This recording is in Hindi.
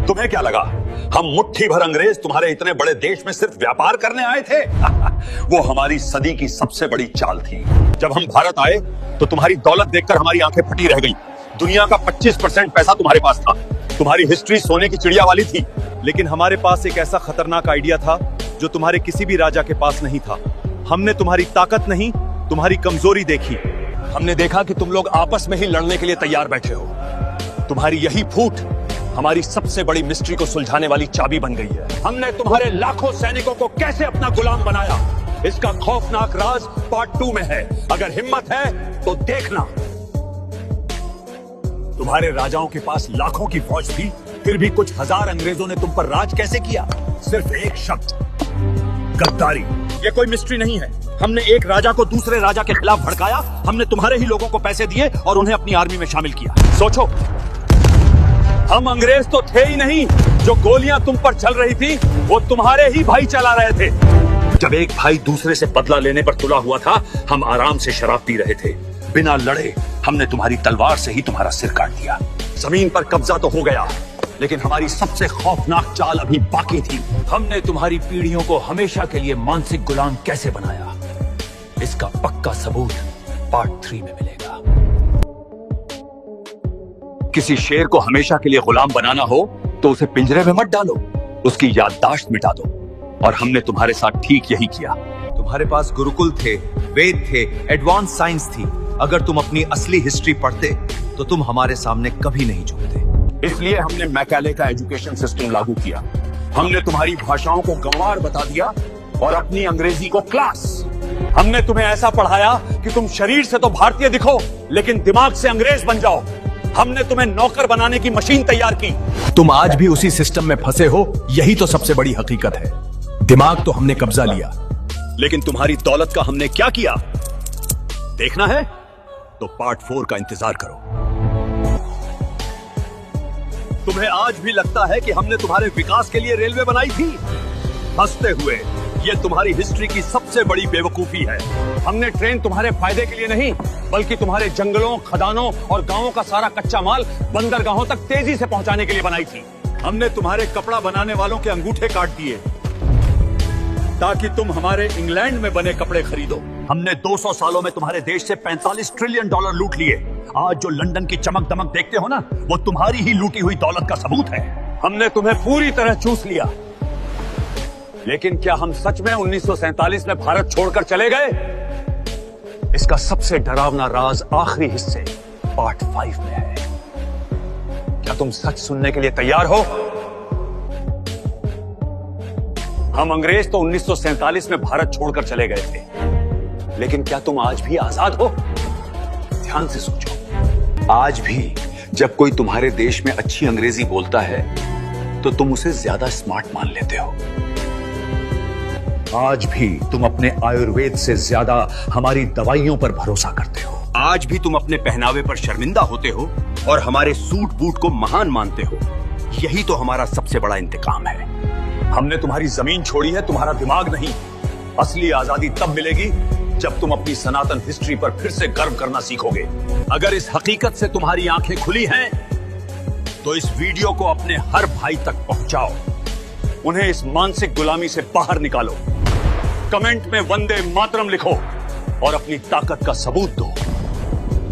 तुम्हें क्या लगा हम मुट्ठी भर अंग्रेज तुम्हारे इतने बड़े देश में सिर्फ व्यापार करने आए थे? वो हमारी सदी की सबसे बड़ी चाल थी। जब हम भारत आए तो तुम्हारी दौलत देखकर हमारी आंखें फटी रह गई। दुनिया का 25% पैसा तुम्हारे पास था। तुम्हारी हिस्ट्री सोने की चिड़िया वाली थी। लेकिन हमारे पास एक ऐसा खतरनाक आइडिया था जो तुम्हारे किसी भी राजा के पास नहीं था। हमने तुम्हारी ताकत नहीं, तुम्हारी कमजोरी देखी। हमने देखा कि तुम लोग आपस में ही लड़ने के लिए तैयार बैठे हो। तुम्हारी यही फूट हमारी सबसे बड़ी मिस्ट्री को सुलझाने वाली चाबी बन गई है। हमने तुम्हारे लाखों सैनिकों को कैसे अपना गुलाम बनाया, इसका खौफनाक राज पार्ट 2 में है। अगर हिम्मत है तो देखना। तुम्हारे राजाओं के पास लाखों की फौज थी, फिर भी कुछ हजार अंग्रेजों ने तुम पर राज कैसे किया? सिर्फ एक शब्द, गद्दारी। ये कोई मिस्ट्री नहीं है। हमने एक राजा को दूसरे राजा के खिलाफ भड़काया। हमने तुम्हारे ही लोगों को पैसे दिए और उन्हें अपनी आर्मी में शामिल किया। सोचो, हम अंग्रेज तो थे ही नहीं। जो गोलियां तुम पर चल रही थी वो तुम्हारे ही भाई चला रहे थे। जब एक भाई दूसरे से बदला लेने पर तुला हुआ था, हम आराम से शराब पी रहे थे। बिना लड़े हमने तुम्हारी तलवार से ही तुम्हारा सिर काट दिया। जमीन पर कब्जा तो हो गया, लेकिन हमारी सबसे खौफनाक चाल अभी बाकी थी। हमने तुम्हारी पीढ़ियों को हमेशा के लिए मानसिक गुलाम कैसे बनाया, इसका पक्का सबूत पार्ट 3 में मिलेगा। किसी शेर को हमेशा के लिए गुलाम बनाना हो तो उसे पिंजरे में मत डालो, उसकी याददाश्त मिटा दो। और हमने तुम्हारे साथ ठीक यही किया। तुम्हारे पास गुरुकुल थे, वेद थे, एडवांस साइंस थी। अगर तुम अपनी असली हिस्ट्री पढ़ते तो तुम हमारे सामने कभी नहीं झुकते। इसलिए हमने मैकाले का एजुकेशन सिस्टम लागू किया। हमने तुम्हारी भाषाओं को गंवार बता दिया और अपनी अंग्रेजी को क्लास। हमने तुम्हें ऐसा पढ़ाया कि तुम शरीर से तो भारतीय दिखो, लेकिन दिमाग से अंग्रेज बन जाओ। हमने तुम्हें नौकर बनाने की मशीन तैयार की। तुम आज भी उसी सिस्टम में फंसे हो। यही तो सबसे बड़ी हकीकत है। दिमाग तो हमने कब्जा लिया, लेकिन तुम्हारी दौलत का हमने क्या किया, देखना है तो पार्ट 4 का इंतजार करो। तुम्हें आज भी लगता है कि हमने तुम्हारे विकास के लिए रेलवे बनाई थी? हंसते हुए, ये तुम्हारी हिस्ट्री की सबसे बड़ी बेवकूफी है। हमने ट्रेन तुम्हारे फायदे के लिए नहीं, बल्कि तुम्हारे जंगलों, खदानों और गांवों का सारा कच्चा माल बंदरगाहों तक तेजी से पहुंचाने के लिए बनाई थी। हमने तुम्हारे कपड़ा बनाने वालों के अंगूठे काट दिए ताकि तुम हमारे इंग्लैंड में बने कपड़े खरीदो। हमने 200 सालों में तुम्हारे देश से $45 ट्रिलियन लूट लिए। आज जो लंदन की चमक दमक देखते हो ना, वो तुम्हारी ही लूटी हुई दौलत का सबूत है। हमने तुम्हें पूरी तरह चूस लिया। लेकिन क्या हम सच में 1947 में भारत छोड़कर चले गए? इसका सबसे डरावना राज आखिरी हिस्से पार्ट 5 में है। क्या तुम सच सुनने के लिए तैयार हो? हम अंग्रेज तो 1947 में भारत छोड़कर चले गए थे, लेकिन क्या तुम आज भी आजाद हो? ध्यान से सोचो। आज भी जब कोई तुम्हारे देश में अच्छी अंग्रेजी बोलता है तो तुम उसे ज्यादा स्मार्ट मान लेते हो। आज भी तुम अपने आयुर्वेद से ज्यादा हमारी दवाइयों पर भरोसा करते हो। आज भी तुम अपने पहनावे पर शर्मिंदा होते हो और हमारे सूट बूट को महान मानते हो। यही तो हमारा सबसे बड़ा इंतकाम है। हमने तुम्हारी जमीन छोड़ी है, तुम्हारा दिमाग नहीं। असली आजादी तब मिलेगी जब तुम अपनी सनातन हिस्ट्री पर फिर से गर्व करना सीखोगे। अगर इस हकीकत से तुम्हारी आंखें खुली हैं, तो इस वीडियो को अपने हर भाई तक पहुंचाओ। उन्हें इस मानसिक गुलामी से बाहर निकालो। कमेंट में वंदे मातरम लिखो और अपनी ताकत का सबूत दो।